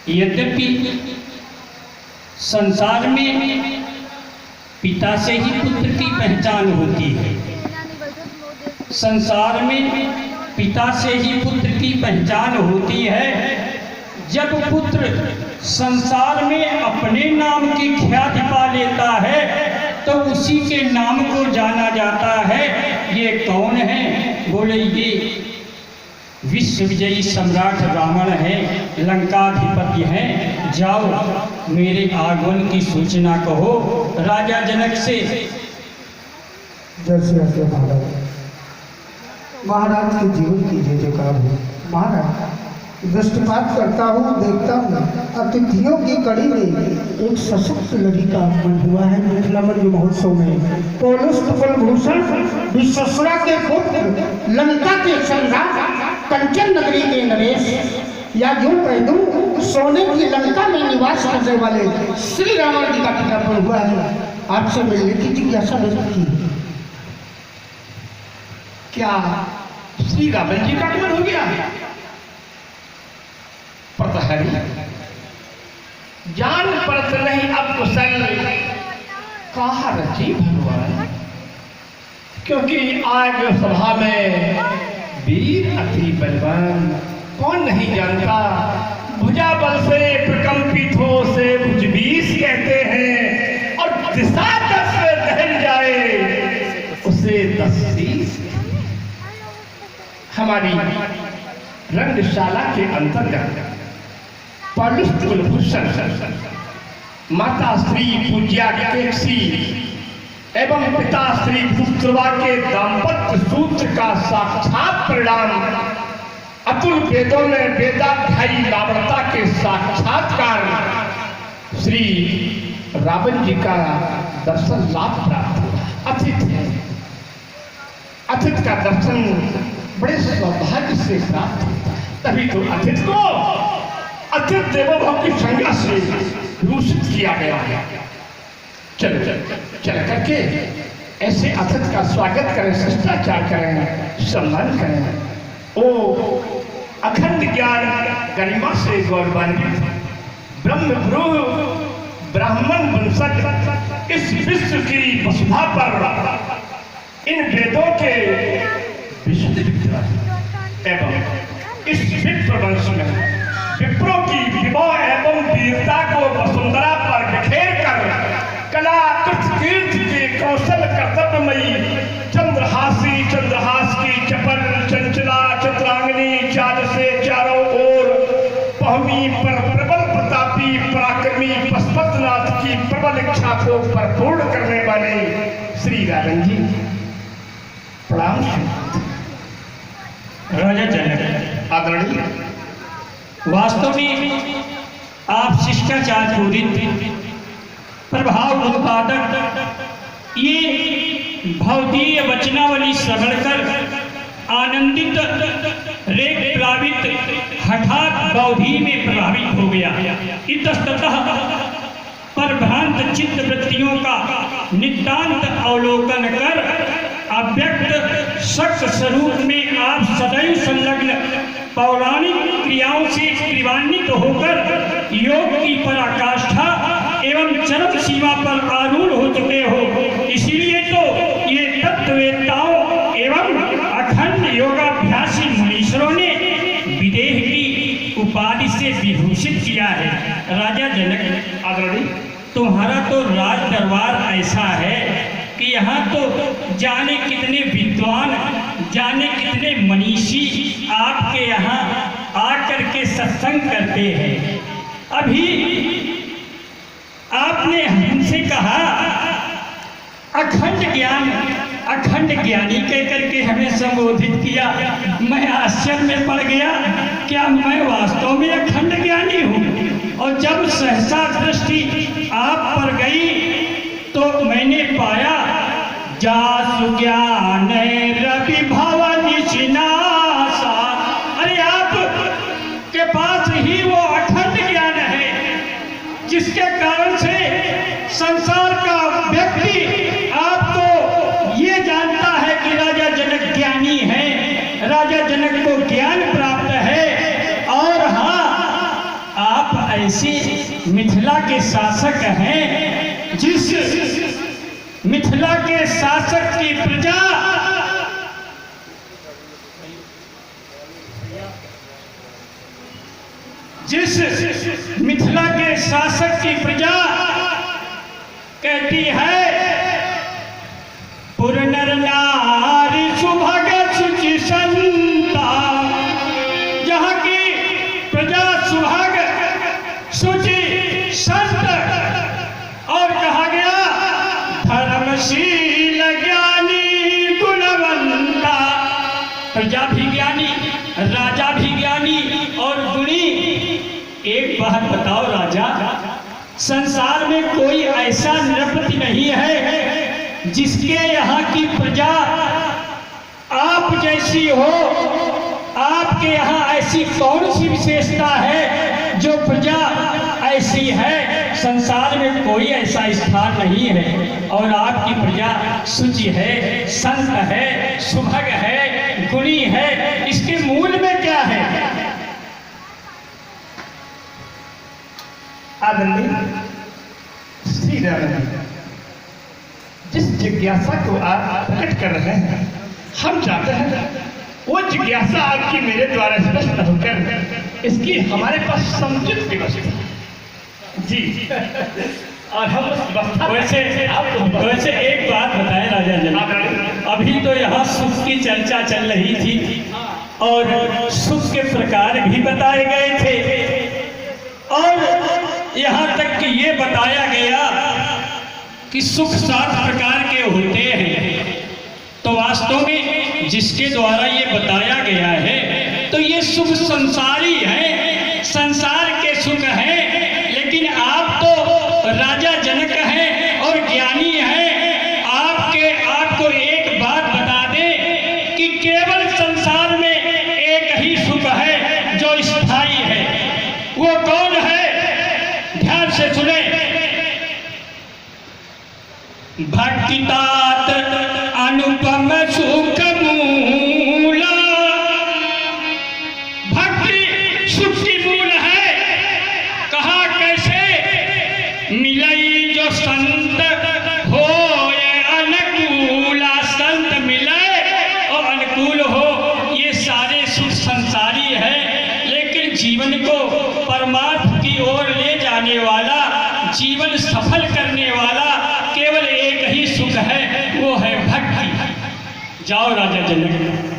यद्यपि संसार में पिता से ही पुत्र की पहचान होती है, संसार में पिता से ही पुत्र की पहचान होती है। जब पुत्र संसार में अपने नाम की ख्याति पा लेता है तो उसी के नाम को जाना जाता है। ये कौन है? बोले ये विश्व विजयी सम्राट रावण है, लंकाधिपति हैं। जाओ मेरे आगमन की सूचना कहो राजा जनक से। जैसे महाराज के जीवन की जय जयकार हो। महाराज दृष्टिपात करता हूँ, देखता हूँ अतिथियों की कड़ी में एक सशक्त लड़ी का आगमन हुआ है मिथिलामंज महोत्सव में। पौलुस्त बलभूषण विश्वसरा के पुत्र, लंका के सम्राट, कंचन नगरी के नरेश, या यूं कह दूं सोने की लंका में निवास करने वाले श्री रावण जी का टीकाकरण हुआ है। आपसे मिलने की जिज्ञासा रखी है। क्या श्री रावण जी का आगमन हो गया? प्रतहरी जान परत नहीं अब कुशल कहा रची भगवान, क्योंकि आज सभा में वीर अति बलवान कौन नहीं जानता। भुजा बल से प्रकंपित हो से भुजबीस कहते हैं, और दिशा दस से दहल जाए उसे 10 शीश। हमारी रंगशाला के अंतर्गत पौलुस्त कुलभूषण माता श्री पूज्या केकसी एवं पिता श्री पुत्रवा के दाम्पत्य सूत्र का साक्षात परिणाम, अतुल वेदों में वेदाध्यायी लावणता के साक्षात्कार श्री रावण जी का दर्शन लाभ प्राप्त हुआ। अतिथि का दर्शन बड़े सौभाग्य से प्राप्त होता है। तभी तो अतिथि को अतिथि देवो भव की संज्ञा से दूषित किया गया है। चल करके ऐसे अतिथि का स्वागत करें, शिष्टाचार करें, सम्मान करें। ओ अखंड ज्ञान गरिमा से गौरवान्वित ब्रह्मगुरु ब्राह्मण वंशज इस विश्व की वसुधा पर इन वेदों के विशुद्ध एवं इस विप्र वंश में विप्रों की विवाह एवं वीरता को वसुंधरा पर बिखेर कर कला कृत के कौशल कर्तव्यमयी चंद्रहास की चपल चंचला चित्रांगनी चाँद से चारों ओर पहमी पर प्रबल प्रतापी पराक्रमी पशुपतिनाथ की प्रबल इच्छा को परिपूर्ण करने वाले श्री रावण जी प्रणाम। राजा जनक आदरणीय, वास्तव में आप शिष्टाचार पूरित, प्रभाव उत्पादक, ये भवदीय वचनावली श्रवण कर आनंदित, रेख प्लावित, हठात बौद्धि में प्रभावित हो गया। इतस्ततः परभ्रांत चित्त वृत्तियों का नितांत अवलोकन कर अव्यक्त शक्त स्वरूप में आप सदैव संलग्न पौराणिक क्रियाओं से क्रियान्वित होकर योग की पराकाष्ठा एवं चरम सीमा पर आरूढ़ हो चुके हो। इसीलिए तो ये तत्ववेत्ताओं एवं अखंड योगाभ्यासी मुनीश्वरों ने विदेह की उपाधि से विभूषित किया है। राजा जनक आदरणीय, तुम्हारा तो राज दरबार ऐसा है कि यहाँ तो जाने कितने विद्वान, जाने कितने मनीषी आपके यहाँ आकर के सत्संग करते हैं। अभी आपने हमसे कहा अखंड ज्ञान, अखंड ज्ञानी कह करके हमें संबोधित किया। मैं आश्चर्य में पड़ गया, क्या मैं वास्तव में अखंड ज्ञानी हूँ? और जब सहसा दृष्टि आप पर गई तो मैंने पाया जासु ज्ञान रवि भवन निशिनासा। अरे आप के पास ही वो अखंड ज्ञान है जिसके कारण से संसार का व्यक्ति आपको ये जानता है कि राजा जनक ज्ञानी है, राजा जनक को ज्ञान प्राप्त है। और हाँ, आप ऐसे मिथिला के शासक हैं जिस मिथिला के शासक की प्रजा जिस मिथिला के शासक की प्रजा कहती है पुरनर नारी सुभग सुचि संता, जहाँ की प्रजा सुभग सुचि संत, और कहा गया धर्मशील ज्ञानी गुणवंता। प्रजा भी ज्ञानी, राजा भी ज्ञानी और गुणी। एक बात बताओ राजा, संसार में कोई ऐसा नृपति नहीं है जिसके यहाँ की प्रजा आप जैसी हो। आपके यहाँ ऐसी कौन सी विशेषता है जो प्रजा ऐसी है? संसार में कोई ऐसा स्थान नहीं है। और आपकी प्रजा शुचि है, संत है, सुभग है, गुणी है। इसके मूल में क्या है? आदरणीय श्री राम जी, जिस जिज्ञासा को आप प्रकट कर रहे हैं, हम चाहते हैं वो जिज्ञासा आपकी मेरे द्वारा स्पष्ट होकर इसकी हमारे पास समुचित व्यवस्था जी, और हम उस व्यवस्था वैसे एक बात बताएं राजा जनक, अभी तो यहाँ सुख की चर्चा चल रही थी और सुख के प्रकार भी बताए गए थे, और यहाँ तक कि ये बताया गया कि सुख 7 प्रकार के होते हैं। तो वास्तव में जिसके द्वारा ये बताया गया है तो ये सुख संसारी है, संसार के सुख हैं। लेकिन आप तो राजा जनक हैं और ज्ञानी हैं। आपको एक बात बता दें कि केवल संसार में एक ही सुख है जो स्थायी है। वो कौन है? ध्यान से सुने। भक्तितात अनुपम सुख मूला। भक्ति सुख की मूल है। कहा कैसे? मिलई जो संत हो अनुकूला। संत मिले और अनुकूल हो, ये सारे सुख संसारी है। लेकिन जीवन को परमार्थ की ओर ले जाने वाला, जीवन सफल करने वाला केवल एक ही सुख है, वो है भक्ति। जाओ राजा जनक।